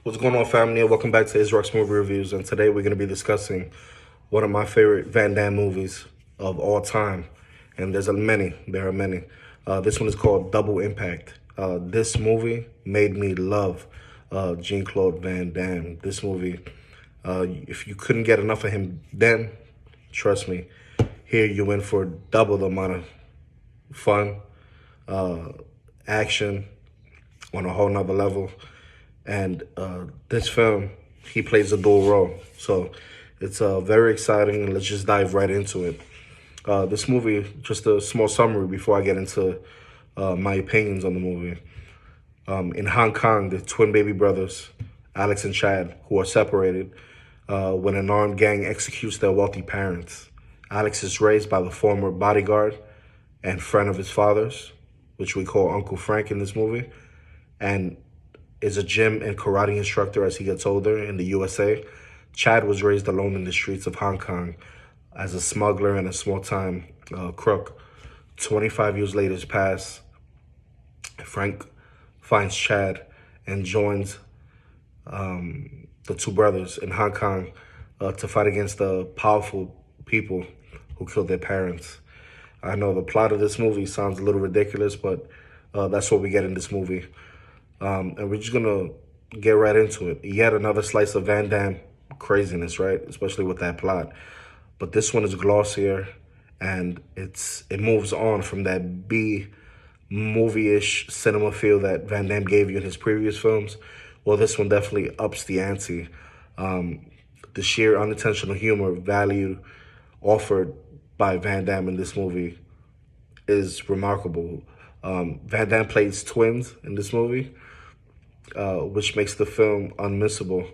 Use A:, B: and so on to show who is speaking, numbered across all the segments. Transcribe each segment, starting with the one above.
A: What's going on, family? Welcome back to Israel's Movie Reviews. And today we're going to be discussing one of my favorite Van Damme movies of all time. And there are many. This one is called Double Impact. This movie made me love Jean-Claude Van Damme. This movie, if you couldn't get enough of him then, trust me, here you in for double the amount of fun, action on a whole nother level. And this film, he plays a dual role. So it's very exciting, and let's just dive right into it. This movie, just a small summary before I get into my opinions on the movie. In Hong Kong, the twin baby brothers, Alex and Chad, who are separated when an armed gang executes their wealthy parents. Alex is raised by the former bodyguard and friend of his father's, which we call Uncle Frank in this movie, and is a gym and karate instructor as he gets older in the USA. Chad was raised alone in the streets of Hong Kong as a smuggler and a small-time crook. 25 years later pass. Frank finds Chad and joins the two brothers in Hong Kong to fight against the powerful people who killed their parents. I know the plot of this movie sounds a little ridiculous, but that's what we get in this movie. And we're just going to get right into it. Yet another slice of Van Damme craziness, right? Especially with that plot. But this one is glossier, and it moves on from that B movie-ish cinema feel that Van Damme gave you in his previous films. Well, this one definitely ups the ante. The sheer unintentional humor value offered by Van Damme in this movie is remarkable. Van Damme plays twins in this movie, which makes the film unmissable.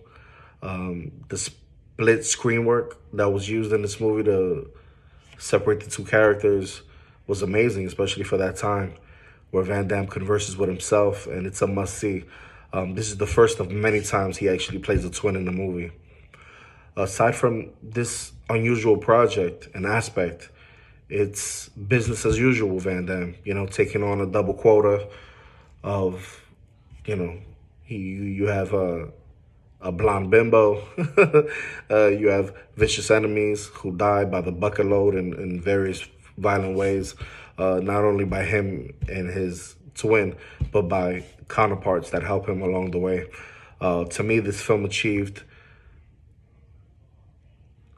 A: The split screen work that was used in this movie to separate the two characters was amazing, especially for that time, where Van Damme converses with himself, and it's a must-see. This is the first of many times he actually plays a twin in the movie. Aside from this unusual project and aspect, it's business as usual with Van Damme, taking on a double quota of, you have a blonde bimbo, you have vicious enemies who die by the bucket load in various violent ways, not only by him and his twin, but by counterparts that help him along the way. To me, this film achieved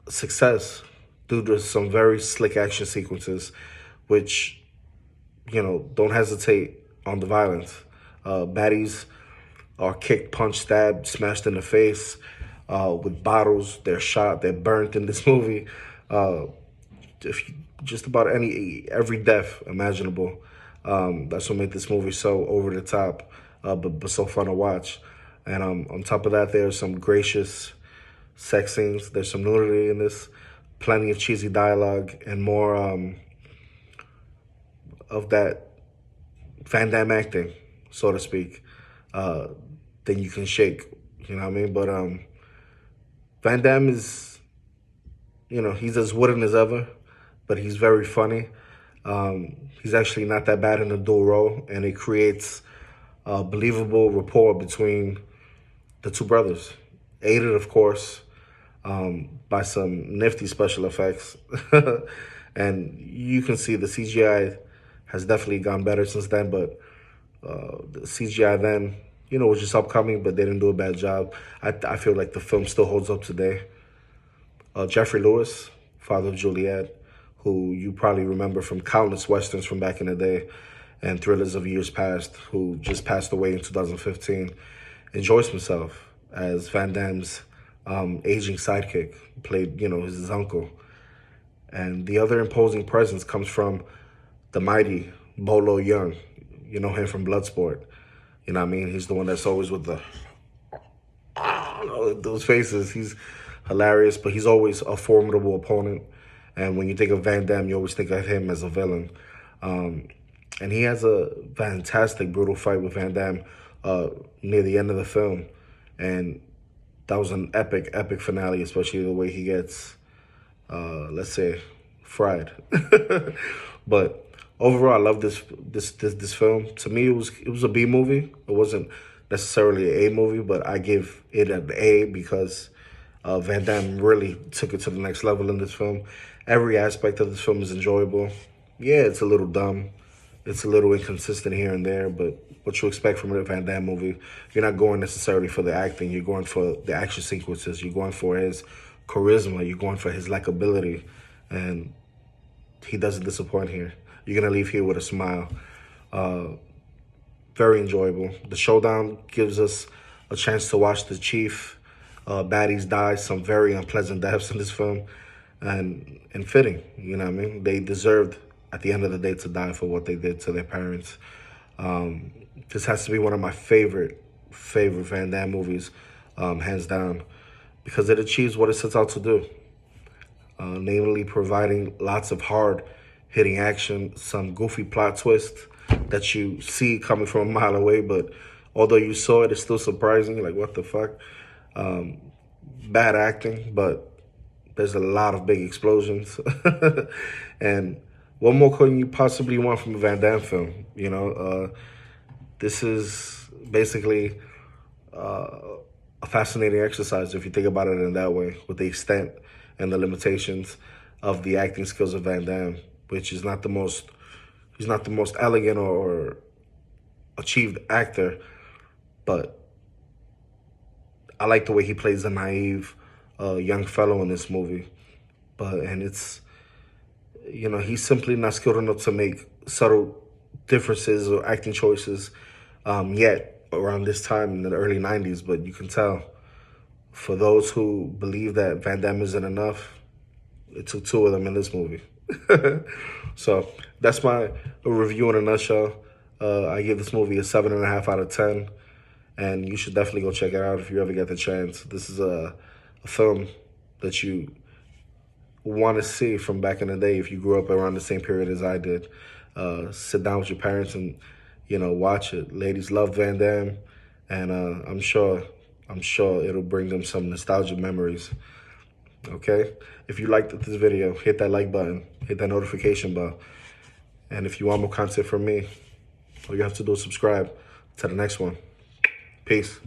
A: success due to some very slick action sequences, which, don't hesitate on the violence. Baddies are kicked, punched, stabbed, smashed in the face with bottles. They're shot, they're burnt in this movie. Just about every death imaginable. That's what made this movie so over the top, but so fun to watch. And on top of that, there's some gracious sex scenes. There's some nudity in this, plenty of cheesy dialogue, and more of that Van Damme acting, so to speak, than you can shake. You know what I mean? But Van Damme is, he's as wooden as ever, but he's very funny. He's actually not that bad in a dual role, and it creates a believable rapport between the two brothers, aided, of course, by some nifty special effects. And you can see the CGI has definitely gone better since then, but the CGI then, was just upcoming, but they didn't do a bad job. I feel like the film still holds up today. Geoffrey Lewis, father of Juliet, who you probably remember from countless Westerns from back in the day and thrillers of years past, who just passed away in 2015, enjoys himself as Van Damme's aging sidekick, played, his uncle. And the other imposing presence comes from the mighty Bolo Young. You know him from Bloodsport. You know what I mean? He's the one that's always with those faces. He's hilarious, but he's always a formidable opponent. And when you think of Van Damme, you always think of him as a villain. And he has a fantastic, brutal fight with Van Damme near the end of the film. And that was an epic, epic finale, especially the way he gets, let's say, fried. But overall, I love this film. To me, it was a B movie. It wasn't necessarily an A movie, but I give it an A because Van Damme really took it to the next level in this film. Every aspect of this film is enjoyable. Yeah, it's a little dumb. It's a little inconsistent here and there, but what you expect from a Van Damme movie, you're not going necessarily for the acting. You're going for the action sequences. You're going for his charisma. You're going for his likability. And he doesn't disappoint here. You're going to leave here with a smile. Very enjoyable. The showdown gives us a chance to watch the chief baddies die some very unpleasant deaths in this film. And fitting, you know what I mean? They deserved, at the end of the day, to die for what they did to their parents. This has to be one of my favorite Van Damme movies, hands down, because it achieves what it sets out to do. Namely providing lots of hard-hitting action, some goofy plot twists that you see coming from a mile away, but although you saw it, it's still surprising, like, what the fuck? Bad acting, but there's a lot of big explosions. And what more could you possibly want from a Van Damme film? You know, this is basically a fascinating exercise if you think about it in that way, with the extent and the limitations of the acting skills of Van Damme, which is not the most, he's not the most elegant or achieved actor, but I like the way he plays a naive young fellow in this movie. And it's, you know, he's simply not skilled enough to make subtle differences or acting choices yet around this time in the early 90s, but you can tell. For those who believe that Van Damme isn't enough, it took two of them in this movie. So that's my review in a nutshell. I give this movie a 7.5 out of 10, and you should definitely go check it out if you ever get the chance. This is a film that you want to see from back in the day if you grew up around the same period as I did. Sit down with your parents and, you know, watch it. Ladies love Van Damme, and I'm sure it'll bring them some nostalgic memories. Okay? If you liked this video, hit that like button, hit that notification bell. And if you want more content from me, all you have to do is subscribe to the next one. Peace.